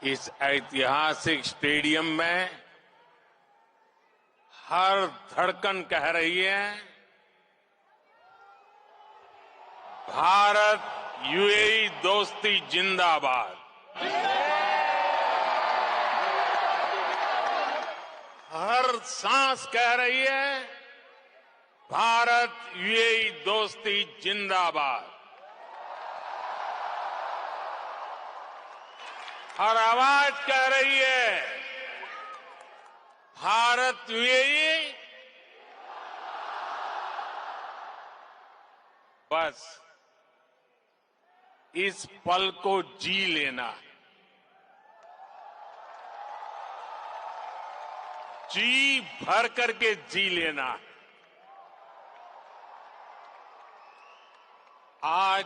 इस ऐतिहासिक स्टेडियम में हर धड़कन कह रही है, भारत यूएई दोस्ती जिंदाबाद। हर सांस कह रही है, भारत यूएई दोस्ती जिंदाबाद। हर आवाज कह रही है, भारत यूएई। बस इस पल को जी लेना है, जी भर करके जी लेना है। आज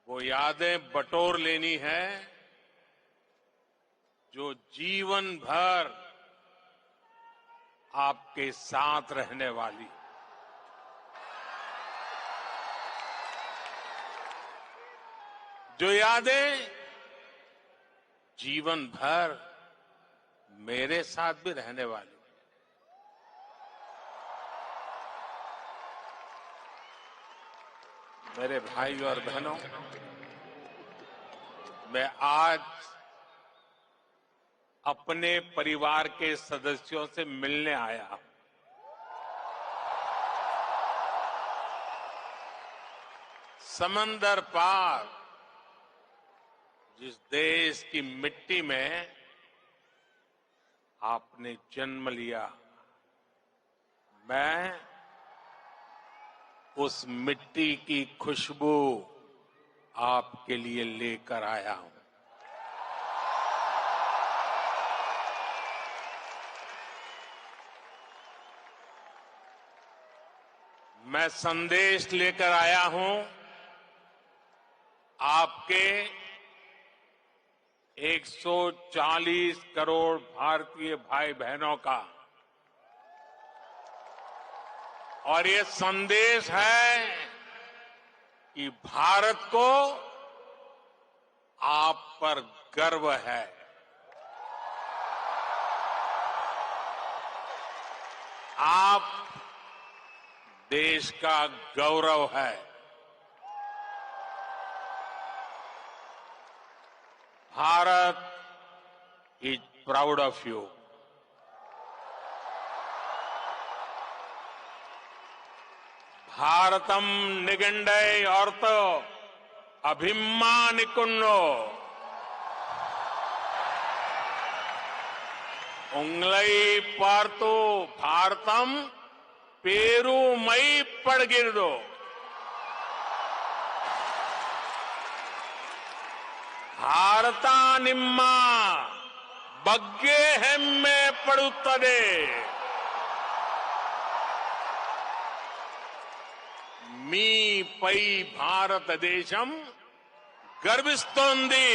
वो यादें बटोर लेनी है जो जीवन भर आपके साथ रहने वाली। जो यादें जीवन भर मेरे साथ भी रहने वाली। मेरे भाई और बहनों, मैं आज अपने परिवार के सदस्यों से मिलने आया हूं। समंदर पार जिस देश की मिट्टी में आपने जन्म लिया, मैं उस मिट्टी की खुशबू आपके लिए लेकर आया हूं। मैं संदेश लेकर आया हूं आपके 140 करोड़ भारतीय भाई बहनों का, और ये संदेश है कि भारत को आप पर गर्व है। आप देश का गौरव है। Bharat is proud of you. Bharatam निगंडे अर्थ अभिमानिकुन्नो उंगलई पार्तो भारतम पेरूमई पड़गिरदो। भारता निम्मा बग्गे हेम्मे पड़ुत्तदे। मी पई भारत देशम गर्विस्तोंदी।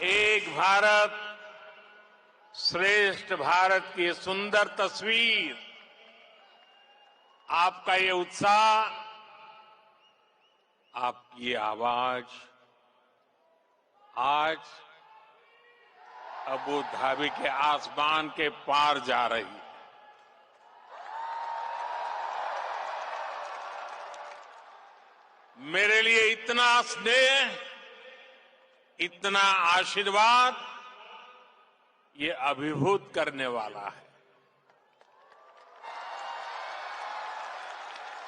एक भारत श्रेष्ठ भारत की सुंदर तस्वीर, आपका ये उत्साह, आपकी ये आवाज आज अबू धाबी के आसमान के पार जा रही है। मेरे लिए इतना स्नेह, इतना आशीर्वाद, ये अभिभूत करने वाला है।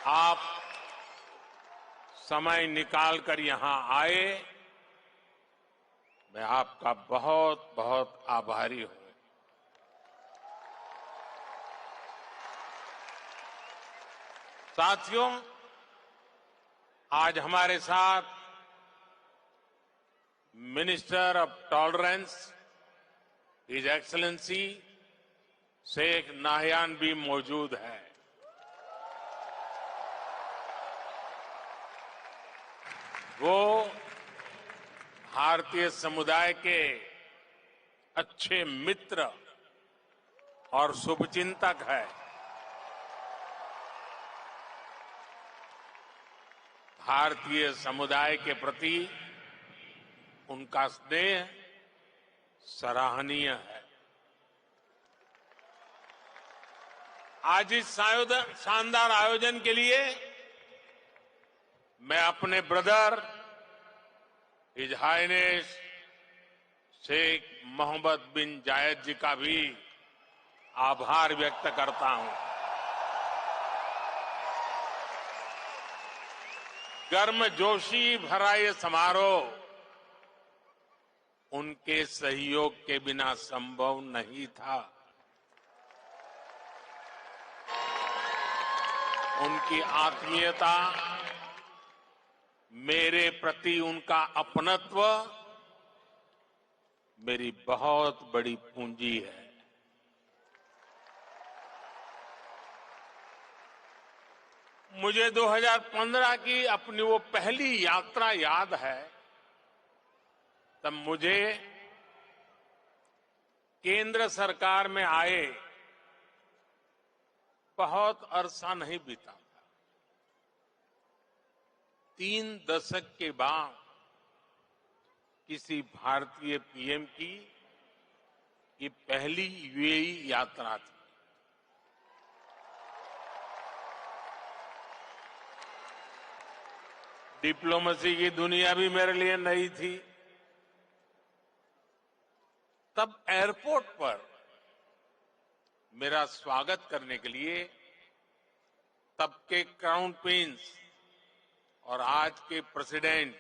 आप समय निकालकर यहां आए, मैं आपका बहुत बहुत आभारी हूं। साथियों, आज हमारे साथ minister of tolerance his excellency Sheikh Nahyan भी मौजूद है। वो भारतीय समुदाय के अच्छे मित्र और शुभचिंतक है। भारतीय समुदाय के प्रति उनका स्नेह सराहनीय है। आज इस शानदार आयोजन के लिए मैं अपने brother his highness Sheikh Mohammed bin Zayed ji का भी आभार व्यक्त करता हूं। गर्मजोशी भरा ये समारोह उनके सहयोग के बिना संभव नहीं था। उनकी आत्मीयता, मेरे प्रति उनका अपनत्व मेरी बहुत बड़ी पूंजी है। मुझे 2015 की अपनी वो पहली यात्रा याद है। तब मुझे केंद्र सरकार में आए बहुत अरसा नहीं बीता था। 3 दशक के बाद किसी भारतीय पीएम की ये पहली यूएई यात्रा थी। डिप्लोमेसी की दुनिया भी मेरे लिए नई थी। तब एयरपोर्ट पर मेरा स्वागत करने के लिए तब के क्राउन प्रिंस और आज के प्रेसिडेंट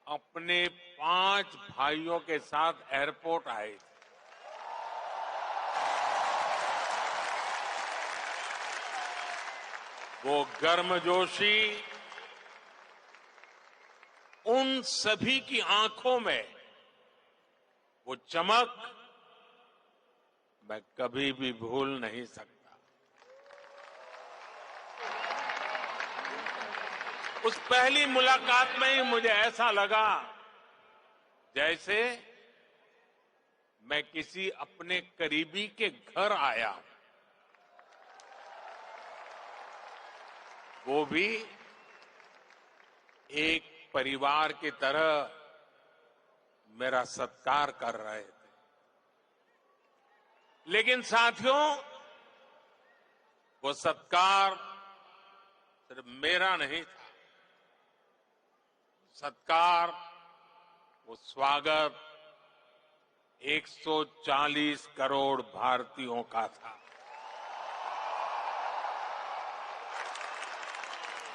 अपने 5 भाइयों के साथ एयरपोर्ट आए थे। वो गर्मजोशी उन सभी की आंखों में वो चमक मैं कभी भी भूल नहीं सकता। उस पहली मुलाकात में ही मुझे ऐसा लगा जैसे मैं किसी अपने करीबी के घर आया, वो भी एक परिवार की तरह मेरा सत्कार कर रहे थे। लेकिन साथियों, वो सत्कार सिर्फ मेरा नहीं था। सत्कार, वो स्वागत 140 करोड़ भारतीयों का था।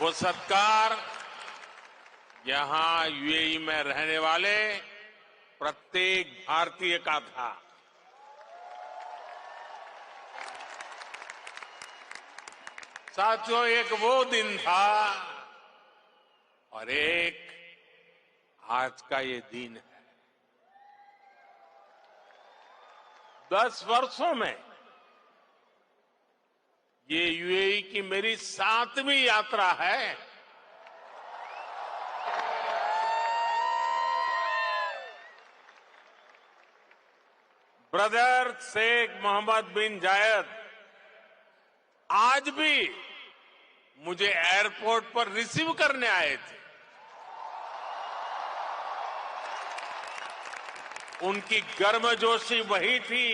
वो सत्कार यहां यूएई में रहने वाले प्रत्येक भारतीय का था। साथियों, एक वो दिन था और एक आज का ये दिन है। 10 वर्षों में ये यूएई की मेरी 7वीं यात्रा है। ब्रदर शेख मोहम्मद बिन जायद आज भी मुझे एयरपोर्ट पर रिसीव करने आए थे। उनकी गर्मजोशी वही थी,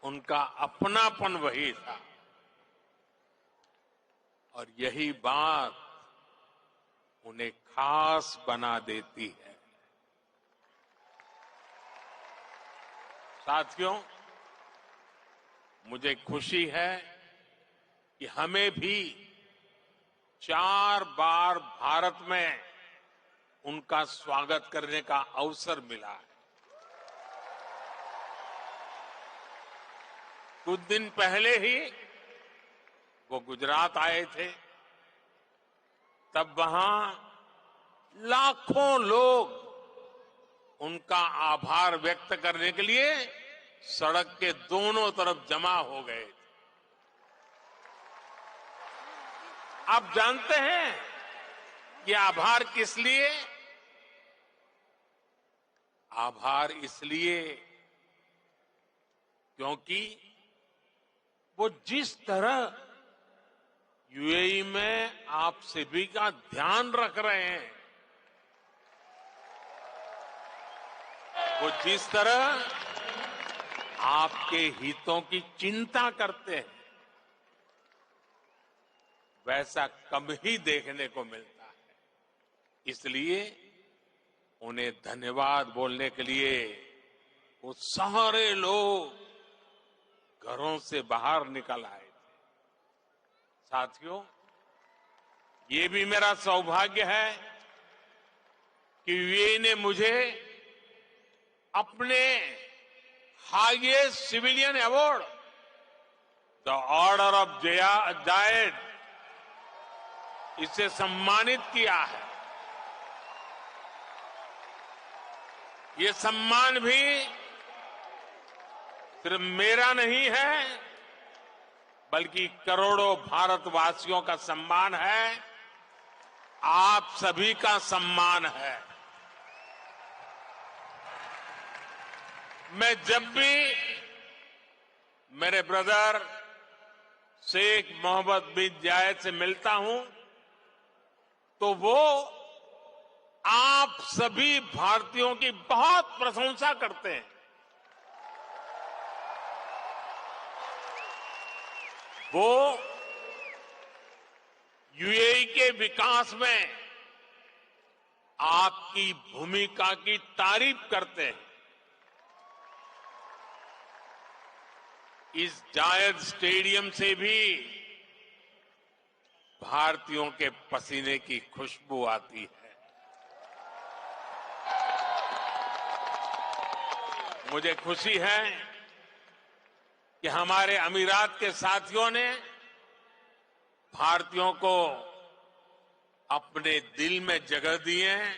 उनका अपनापन वही था। और यही बात उन्हें खास बना देती है। साथियों, मुझे खुशी है कि हमें भी 4 बार भारत में उनका स्वागत करने का अवसर मिला है। कुछ दिन पहले ही वो गुजरात आए थे। तब वहां लाखों लोग उनका आभार व्यक्त करने के लिए सड़क के दोनों तरफ जमा हो गए। आप जानते हैं कि आभार किस लिए? आभार इसलिए क्योंकि वो जिस तरह यूएई में आप सभी का ध्यान रख रहे हैं। वो जिस तरह आपके हितों की चिंता करते हैं, वैसा कम ही देखने को मिलता है। इसलिए उन्हें धन्यवाद बोलने के लिए वो सारे लोग घरों से बाहर निकल आए थे। साथियों, ये भी मेरा सौभाग्य है कि यूएई ने मुझे अपने highest civilian award the order of Zayed इसे सम्मानित किया है। ये सम्मान भी सिर्फ मेरा नहीं है, बल्कि करोड़ों भारतवासियों का सम्मान है, आप सभी का सम्मान है। मैं जब भी मेरे ब्रदर शेख मोहम्मद बिन जायद से मिलता हूं, तो वो आप सभी भारतीयों की बहुत प्रशंसा करते हैं। वो यूएई के विकास में आपकी भूमिका की तारीफ करते हैं। इस जायद स्टेडियम से भी भारतीयों के पसीने की खुशबू आती है। मुझे खुशी है कि हमारे अमीरात के साथियों ने भारतीयों को अपने दिल में जगह दी है,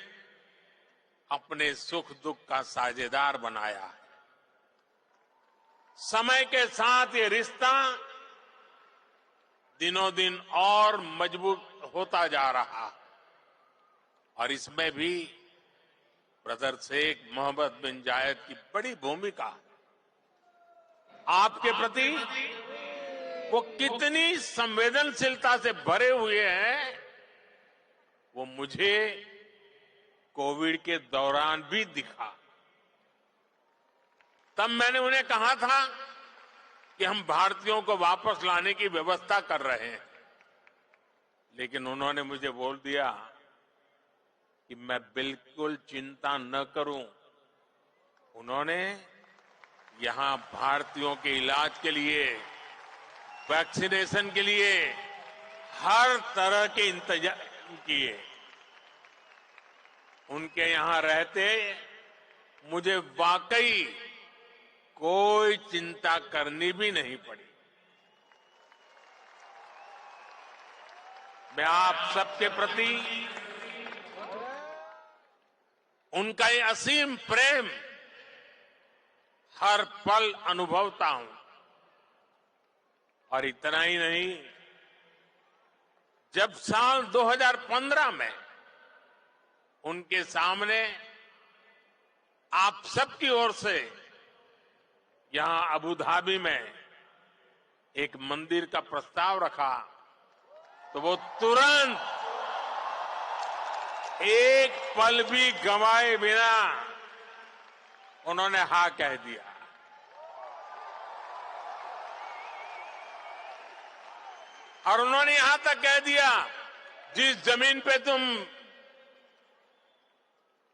अपने सुख दुख का साझेदार बनाया है। समय के साथ ये रिश्ता दिनों दिन और मजबूत होता जा रहा है और इसमें भी ब्रदर शेख मोहम्मद बिन जायद की बड़ी भूमिका है। आपके प्रति वो कितनी संवेदनशीलता से भरे हुए हैं, वो मुझे कोविड के दौरान भी दिखा। तब मैंने उन्हें कहा था कि हम भारतीयों को वापस लाने की व्यवस्था कर रहे हैं, लेकिन उन्होंने मुझे बोल दिया कि मैं बिल्कुल चिंता न करूं। उन्होंने यहां भारतीयों के इलाज के लिए, वैक्सीनेशन के लिए हर तरह के इंतजाम किए। उनके यहां रहते मुझे वाकई कोई चिंता करनी भी नहीं पड़ी। मैं आप सबके प्रति उनका ये असीम प्रेम हर पल अनुभवता हूं। और इतना ही नहीं, जब साल 2015 में उनके सामने आप सबकी ओर से यहां अबू धाबी में एक मंदिर का प्रस्ताव रखा, तो वो तुरंत एक पल भी गंवाए बिना उन्होंने हाँ कह दिया। और उन्होंने यहां तक कह दिया, जिस जमीन पे तुम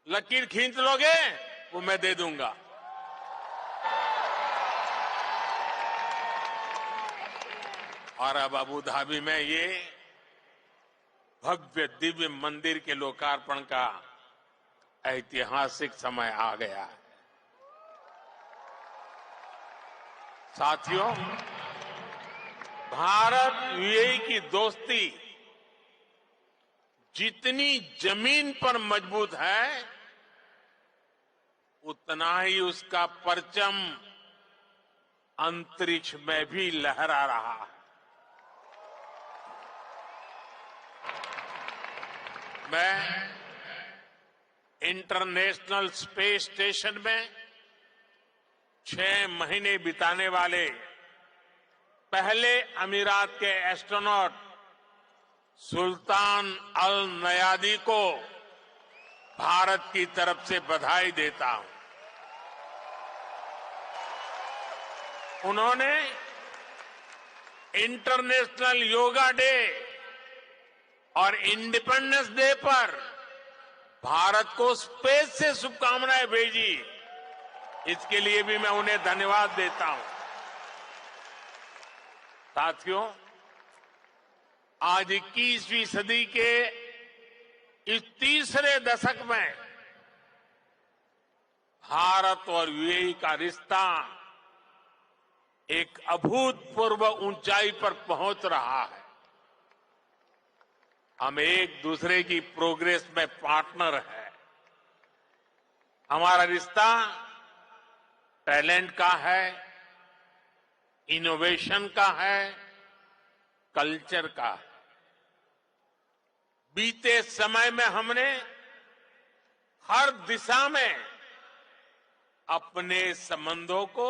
लकीर खींच लोगे वो मैं दे दूंगा। और अब अबू धाबी में ये भव्य दिव्य मंदिर के लोकार्पण का ऐतिहासिक समय आ गया है। साथियों, भारत यूएई की दोस्ती जितनी जमीन पर मजबूत है, उतना ही उसका परचम अंतरिक्ष में भी लहरा रहा है। मैं इंटरनेशनल स्पेस स्टेशन में 6 महीने बिताने वाले पहले अमीरात के एस्ट्रोनॉट सुल्तान अल नयानी को भारत की तरफ से बधाई देता हूं। उन्होंने इंटरनेशनल योगा डे और इंडिपेंडेंस डे पर भारत को स्पेस से शुभकामनाएं भेजी। इसके लिए भी मैं उन्हें धन्यवाद देता हूं। साथियों, आज 21वीं सदी के इस तीसरे दशक में भारत और यूएई का रिश्ता एक अभूतपूर्व ऊंचाई पर पहुंच रहा है। हम एक दूसरे की प्रोग्रेस में पार्टनर हैं। हमारा रिश्ता टैलेंट का है, इनोवेशन का है, कल्चर का है। बीते समय में हमने हर दिशा में अपने संबंधों को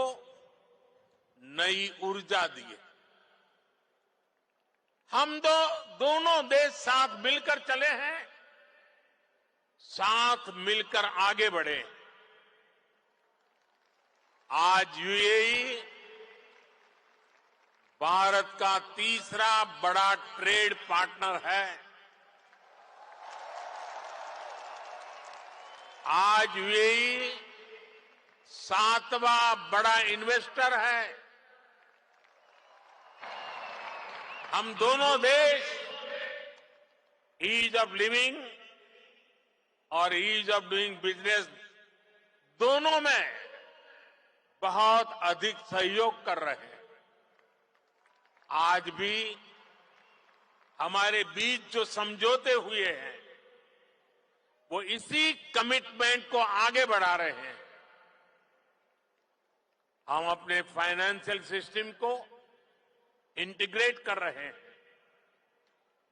नई ऊर्जा दी है। हम दोनों देश साथ मिलकर चले हैं, साथ मिलकर आगे बढ़े। आज यूएई भारत का तीसरा बड़ा ट्रेड पार्टनर है। आज यूएई 7वां बड़ा इन्वेस्टर है। हम दोनों देश ईज ऑफ लिविंग और ईज ऑफ डूइंग बिजनेस दोनों में बहुत अधिक सहयोग कर रहे हैं। आज भी हमारे बीच जो समझौते हुए हैं वो इसी कमिटमेंट को आगे बढ़ा रहे हैं। हम अपने फाइनेंशियल सिस्टम को इंटीग्रेट कर रहे हैं।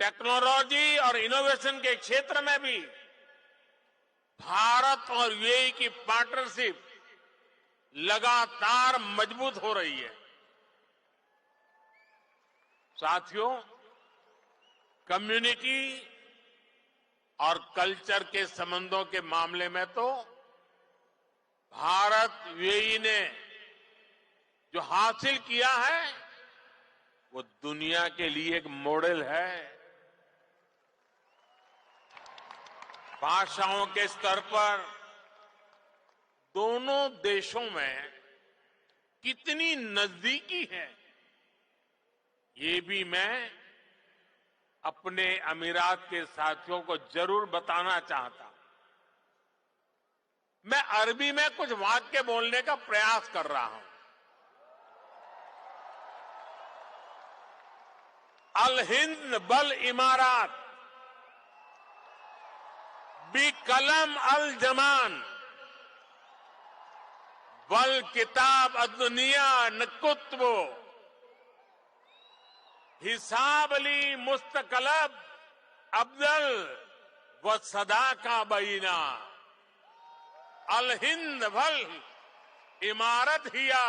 टेक्नोलॉजी और इनोवेशन के क्षेत्र में भी भारत और यूएई की पार्टनरशिप लगातार मजबूत हो रही है। साथियों, कम्युनिटी और कल्चर के संबंधों के मामले में तो भारत यूएई ने जो हासिल किया है वो दुनिया के लिए एक मॉडल है। भाषाओं के स्तर पर दोनों देशों में कितनी नजदीकी है, ये भी मैं अपने अमीरात के साथियों को जरूर बताना चाहता हूं। मैं अरबी में कुछ वाक्य बोलने का प्रयास कर रहा हूं। अल हिंद बल इमारात बी कलम अल जमान बल किताब अदुनिया नकुत्बो हिसाब अली मुस्तकलब अब्दल व सदा का बीना अल हिंद भल इमारत हिया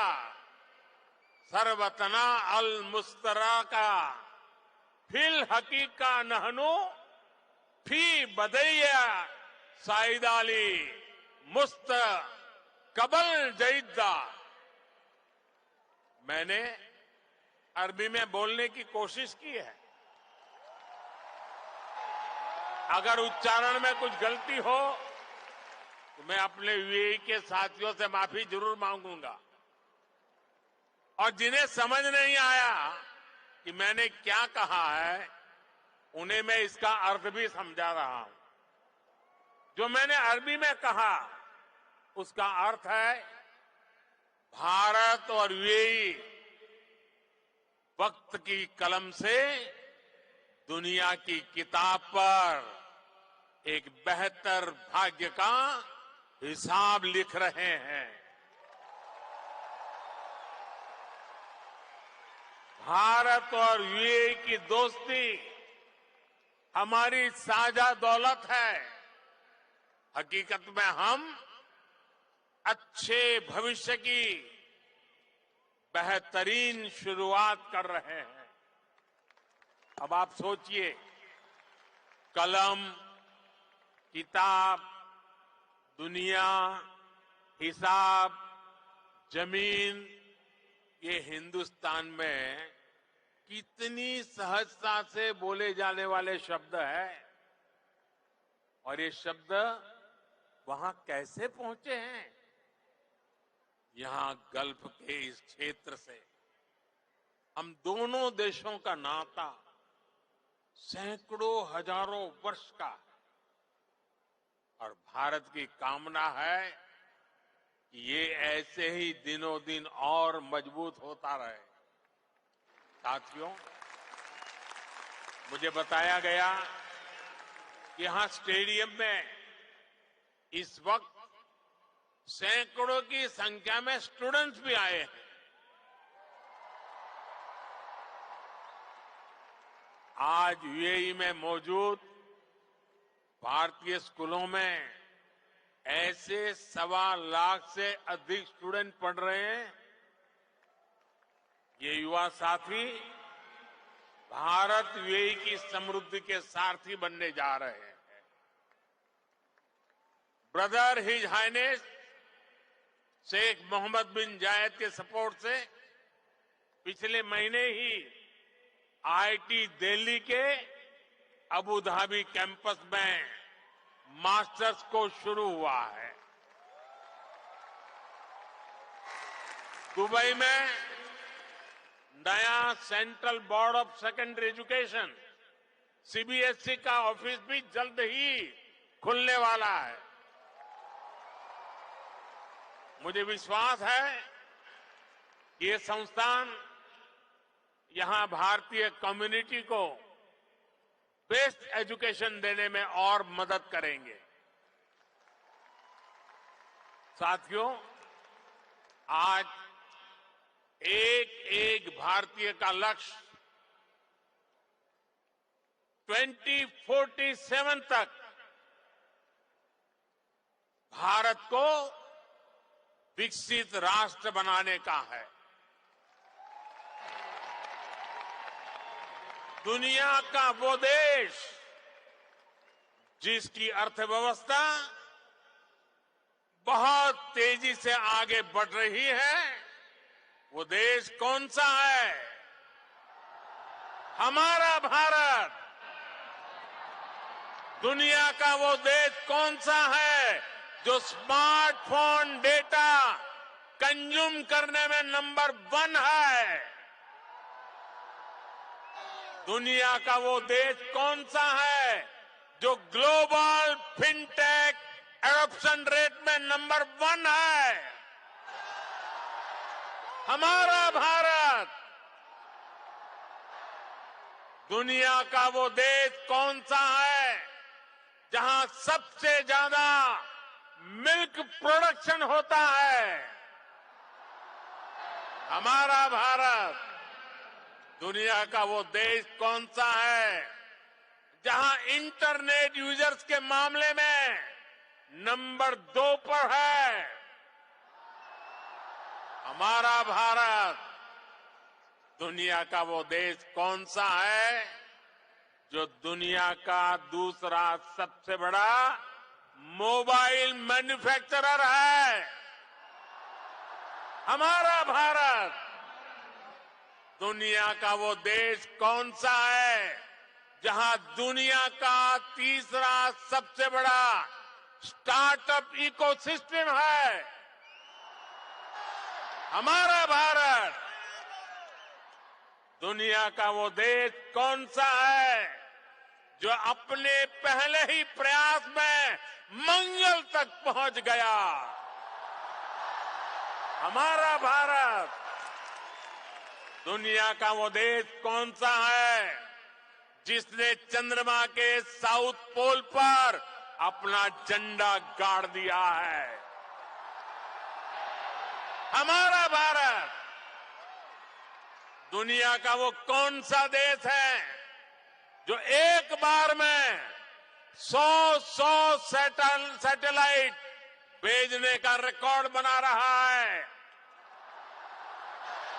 सरवतना अल मुस्तरा का फिल हकीका नहनो फी बदैया साइदाली मुस्त कबल जईदा। मैंने अरबी में बोलने की कोशिश की है। अगर उच्चारण में कुछ गलती हो तो मैं अपने यूएई के साथियों से माफी जरूर मांगूंगा। और जिन्हें समझ नहीं आया कि मैंने क्या कहा है, उन्हें मैं इसका अर्थ भी समझा रहा हूं। जो मैंने अरबी में कहा उसका अर्थ है भारत और यूएई वक्त की कलम से दुनिया की किताब पर एक बेहतर भाग्य का हिसाब लिख रहे हैं। भारत और यूएई की दोस्ती हमारी साझा दौलत है। हकीकत में हम अच्छे भविष्य की बेहतरीन शुरुआत कर रहे हैं। अब आप सोचिए, कलम, किताब, दुनिया, हिसाब, जमीन, ये हिंदुस्तान में कितनी सहजता से बोले जाने वाले शब्द है और ये शब्द वहां कैसे पहुंचे हैं? यहां गल्फ के इस क्षेत्र से हम दोनों देशों का नाता सैकड़ों हजारों वर्ष का है और भारत की कामना है कि ये ऐसे ही दिनों दिन और मजबूत होता रहे। साथियों, मुझे बताया गया कि यहां स्टेडियम में इस वक्त सैकड़ों की संख्या में स्टूडेंट्स भी आए हैं। आज यूएई में मौजूद भारतीय स्कूलों में ऐसे 1.25 लाख से अधिक स्टूडेंट पढ़ रहे हैं। ये युवा साथी भारत यूएई की समृद्धि के सारथी बनने जा रहे हैं। Brother his highness Sheikh Mohammed bin Zayed के सपोर्ट से पिछले महीने ही आईआईटी दिल्ली के अबू धाबी कैंपस में मास्टर्स कोर्स शुरू हुआ है। दुबई में नया central board of secondary education CBSE का ऑफिस भी जल्द ही खुलने वाला है। मुझे विश्वास है कि ये संस्थान यहां भारतीय कम्युनिटी को बेस्ट एजुकेशन देने में और मदद करेंगे। साथियों, आज एक एक भारतीय का लक्ष्य 2047 तक भारत को विकसित राष्ट्र बनाने का है। दुनिया का वो देश जिसकी अर्थव्यवस्था बहुत तेजी से आगे बढ़ रही है, वो देश कौन सा है? हमारा भारत। दुनिया का वो देश कौन सा है जो स्मार्टफोन डेटा कंज्यूम करने में नंबर 1 है? दुनिया का वो देश कौन सा है जो ग्लोबल फिनटेक एडॉप्शन रेट में नंबर 1 है? हमारा भारत। दुनिया का वो देश कौन सा है जहां सबसे ज्यादा मिल्क प्रोडक्शन होता है? हमारा भारत। दुनिया का वो देश कौन सा है जहां इंटरनेट यूजर्स के मामले में नंबर 2 पर है? हमारा भारत। दुनिया का वो देश कौन सा है जो दुनिया का दूसरा सबसे बड़ा मोबाइल मैन्युफैक्चरर है? हमारा भारत। दुनिया का वो देश कौन सा है जहां दुनिया का तीसरा सबसे बड़ा स्टार्टअप इकोसिस्टम है? हमारा भारत। दुनिया का वो देश कौन सा है जो अपने पहले ही प्रयास में मंगल तक पहुंच गया? हमारा भारत। दुनिया का वो देश कौन सा है जिसने चंद्रमा के साउथ पोल पर अपना झंडा गाड़ दिया है? हमारा भारत। दुनिया का वो कौन सा देश है जो एक बार में 100 सैटेलाइट भेजने का रिकॉर्ड बना रहा है?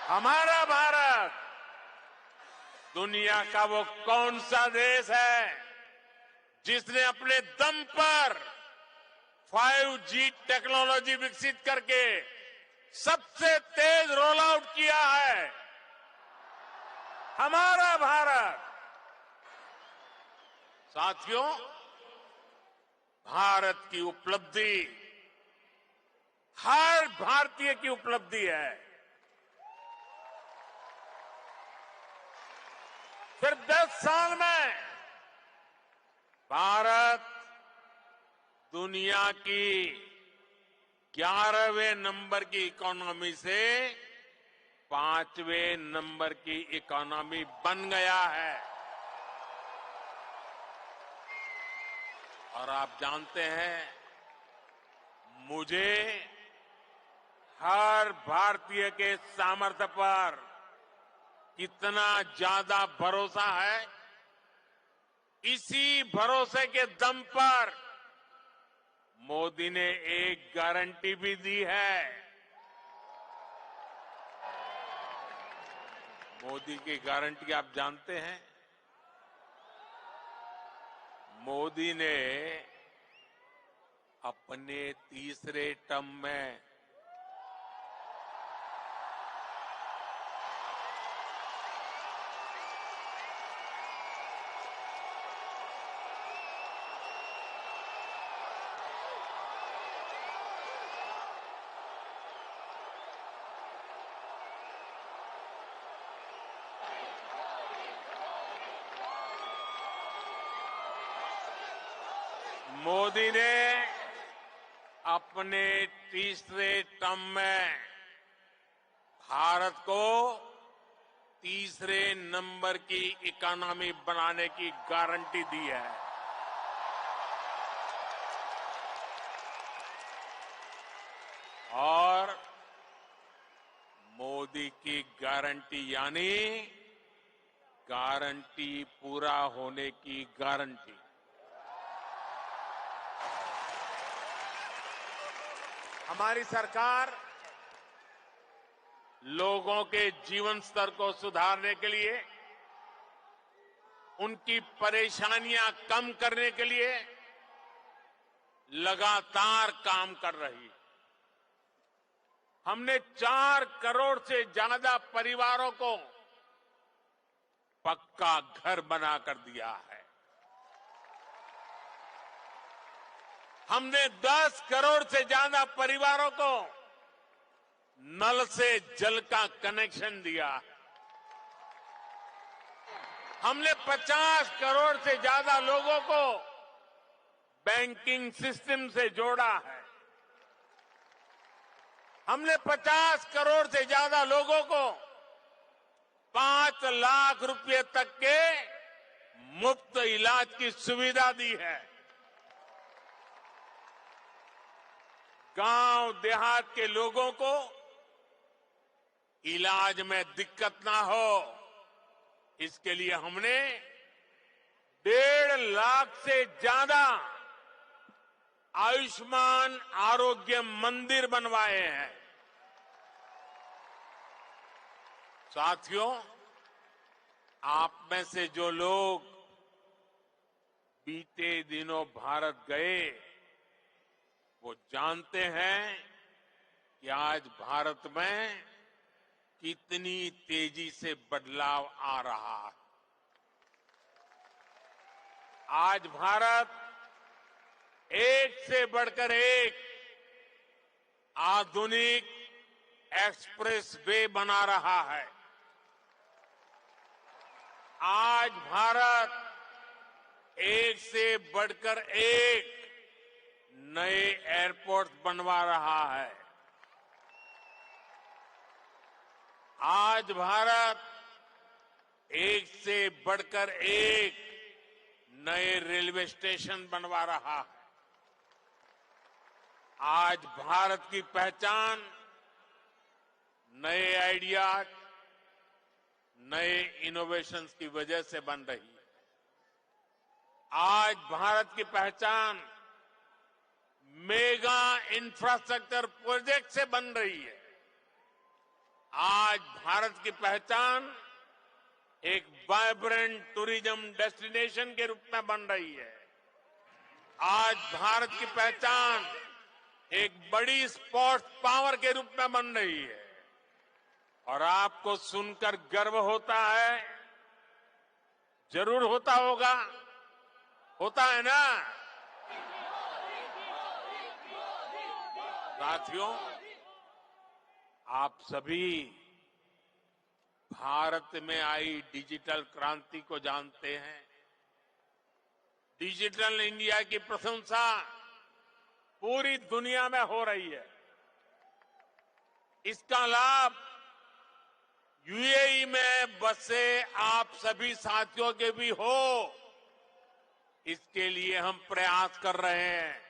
हमारा भारत। दुनिया का वो कौन सा देश है जिसने अपने दम पर 5G टेक्नोलॉजी विकसित करके सबसे तेज रोल आउट किया है, हमारा भारत। साथियों, भारत की उपलब्धि हर भारतीय की उपलब्धि है। सिर्फ 10 साल में भारत दुनिया की 11वें नंबर की इकोनॉमी से 5वें नंबर की इकोनॉमी बन गया है। और आप जानते हैं, मुझे हर भारतीय के सामर्थ्य पर कितना ज्यादा भरोसा है, इसी भरोसे के दम पर मोदी ने एक गारंटी भी दी है। मोदी की गारंटी आप जानते हैं? मोदी ने अपने तीसरे टर्म में मोदी ने अपने तीसरे टर्म में भारत को तीसरे नंबर की इकोनॉमी बनाने की गारंटी दी है। और मोदी की गारंटी यानी गारंटी पूरा होने की गारंटी। हमारी सरकार लोगों के जीवन स्तर को सुधारने के लिए, उनकी परेशानियां कम करने के लिए लगातार काम कर रही है। हमने 4 करोड़ से ज्यादा परिवारों को पक्का घर बनाकर दिया है। हमने 10 करोड़ से ज्यादा परिवारों को नल से जल का कनेक्शन दिया है। हमने 50 करोड़ से ज्यादा लोगों को बैंकिंग सिस्टम से जोड़ा है। हमने 50 करोड़ से ज्यादा लोगों को 5 लाख रुपए तक के मुफ्त इलाज की सुविधा दी है। गांव देहात के लोगों को इलाज में दिक्कत ना हो, इसके लिए हमने 1.5 लाख से ज्यादा आयुष्मान आरोग्य मंदिर बनवाए हैं। साथियों, आप में से जो लोग बीते दिनों भारत गए, वो जानते हैं कि आज भारत में कितनी तेजी से बदलाव आ रहा है। आज भारत एक से बढ़कर एक आधुनिक एक्सप्रेस वे बना रहा है। आज भारत एक से बढ़कर एक नए एयरपोर्ट बनवा रहा है। आज भारत एक से बढ़कर एक नए रेलवे स्टेशन बनवा रहा है। आज भारत की पहचान नए आइडियाज, नए इनोवेशंस की वजह से बन रही है। आज भारत की पहचान मेगा इंफ्रास्ट्रक्चर प्रोजेक्ट से बन रही है। आज भारत की पहचान एक वाइब्रेंट टूरिज्म डेस्टिनेशन के रूप में बन रही है। आज भारत की पहचान एक बड़ी स्पोर्ट्स पावर के रूप में बन रही है और आपको सुनकर गर्व होता है, जरूर होता होगा, होता है ना साथियों। आप सभी भारत में आई डिजिटल क्रांति को जानते हैं। डिजिटल इंडिया की प्रशंसा पूरी दुनिया में हो रही है। इसका लाभ यूएई में बसे आप सभी साथियों के भी हो, इसके लिए हम प्रयास कर रहे हैं।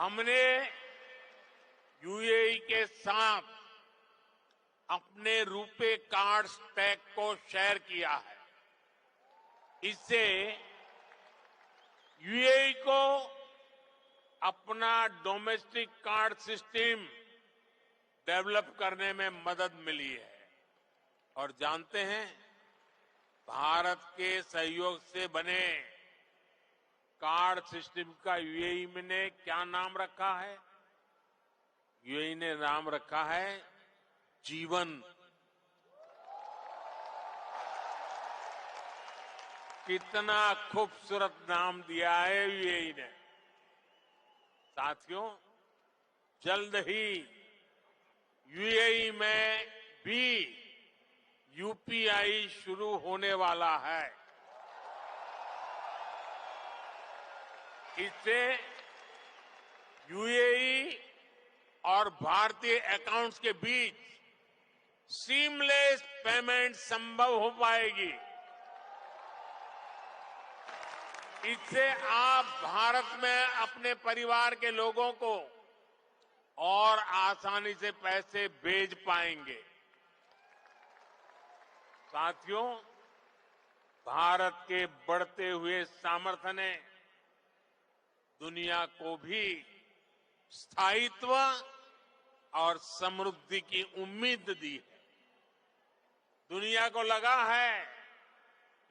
हमने यूएई के साथ अपने रुपे कार्ड स्टैक को शेयर किया है। इससे यूएई को अपना डोमेस्टिक कार्ड सिस्टम डेवलप करने में मदद मिली है। और जानते हैं, भारत के सहयोग से बने कार्ड सिस्टम का यूएई ने क्या नाम रखा है? यूएई ने नाम रखा है जीवन। कितना खूबसूरत नाम दिया है यूएई ने। साथियों, जल्द ही यूएई में भी यूपीआई शुरू होने वाला है। इससे यूएई और भारतीय अकाउंट्स के बीच सीमलेस पेमेंट संभव हो पाएगी। इससे आप भारत में अपने परिवार के लोगों को और आसानी से पैसे भेज पाएंगे। साथियों, भारत के बढ़ते हुए सामर्थ्य ने दुनिया को भी स्थायित्व और समृद्धि की उम्मीद दी है। दुनिया को लगा है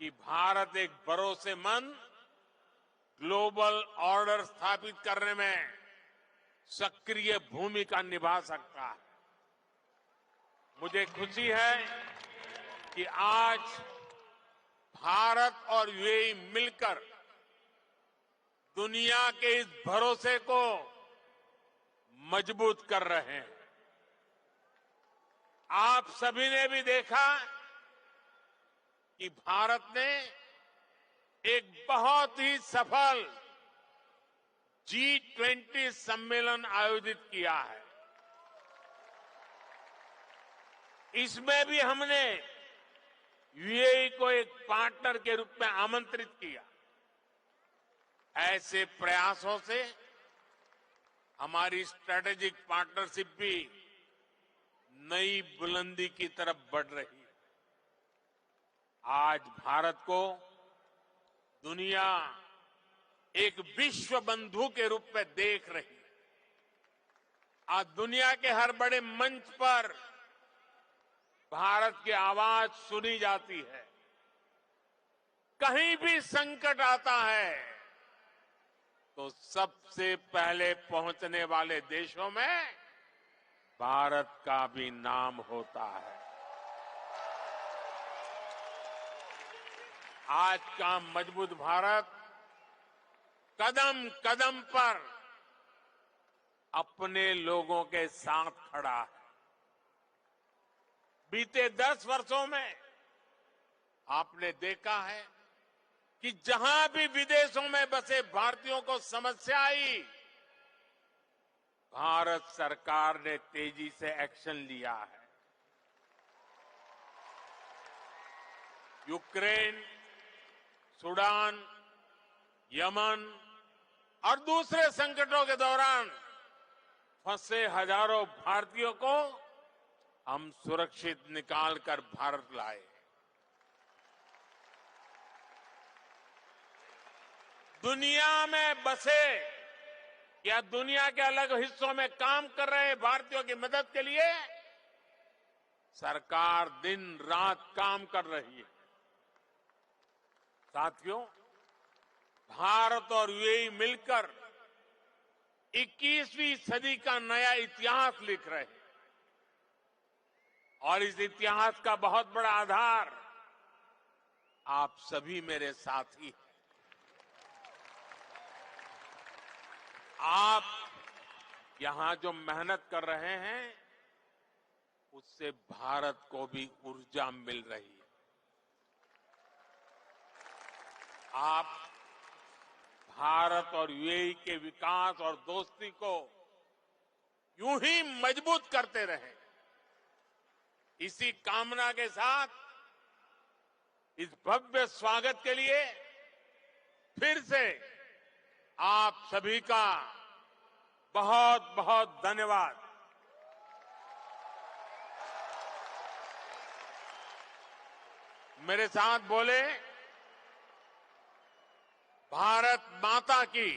कि भारत एक भरोसेमंद ग्लोबल ऑर्डर स्थापित करने में सक्रिय भूमिका निभा सकता है। मुझे खुशी है कि आज भारत और यूएई मिलकर दुनिया के इस भरोसे को मजबूत कर रहे हैं। आप सभी ने भी देखा कि भारत ने एक बहुत ही सफल G20 सम्मेलन आयोजित किया है। इसमें भी हमने यूएई को एक पार्टनर के रूप में आमंत्रित किया। ऐसे प्रयासों से हमारी स्ट्रेटेजिक पार्टनरशिप भी नई बुलंदी की तरफ बढ़ रही है। आज भारत को दुनिया एक विश्व बंधु के रूप में देख रही है। आज दुनिया के हर बड़े मंच पर भारत की आवाज सुनी जाती है। कहीं भी संकट आता है तो सबसे पहले पहुंचने वाले देशों में भारत का भी नाम होता है। आज का मजबूत भारत कदम कदम पर अपने लोगों के साथ खड़ा है। बीते 10 वर्षों में आपने देखा है कि जहां भी विदेशों में बसे भारतीयों को समस्या आई, भारत सरकार ने तेजी से एक्शन लिया है। यूक्रेन, सूडान, यमन और दूसरे संकटों के दौरान फंसे हजारों भारतीयों को हम सुरक्षित निकालकर भारत लाए। दुनिया में बसे या दुनिया के अलग हिस्सों में काम कर रहे भारतीयों की मदद के लिए सरकार दिन रात काम कर रही है। साथियों, भारत और यूएई मिलकर 21वीं सदी का नया इतिहास लिख रहे हैं और इस इतिहास का बहुत बड़ा आधार आप सभी मेरे साथी हैं। आप यहां जो मेहनत कर रहे हैं उससे भारत को भी ऊर्जा मिल रही है। आप भारत और यूएई के विकास और दोस्ती को यूं ही मजबूत करते रहे। इसी कामना के साथ इस भव्य स्वागत के लिए फिर से आप सभी का बहुत बहुत धन्यवाद। मेरे साथ बोले, भारत माता की,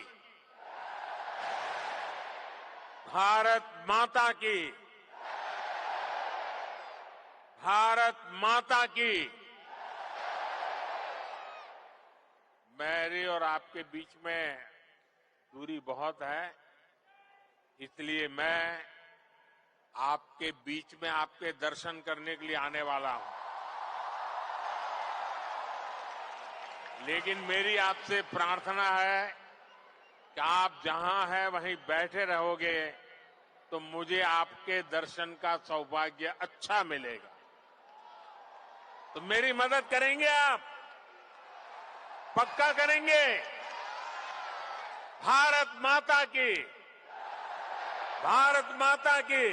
भारत माता की, भारत माता की। मेरी और आपके बीच में दूरी बहुत है, इसलिए मैं आपके बीच में आपके दर्शन करने के लिए आने वाला हूं। लेकिन मेरी आपसे प्रार्थना है कि आप जहां हैं वहीं बैठे रहोगे तो मुझे आपके दर्शन का सौभाग्य अच्छा मिलेगा। तो मेरी मदद करेंगे आप? पक्का करेंगे? भारत माता की, भारत माता की।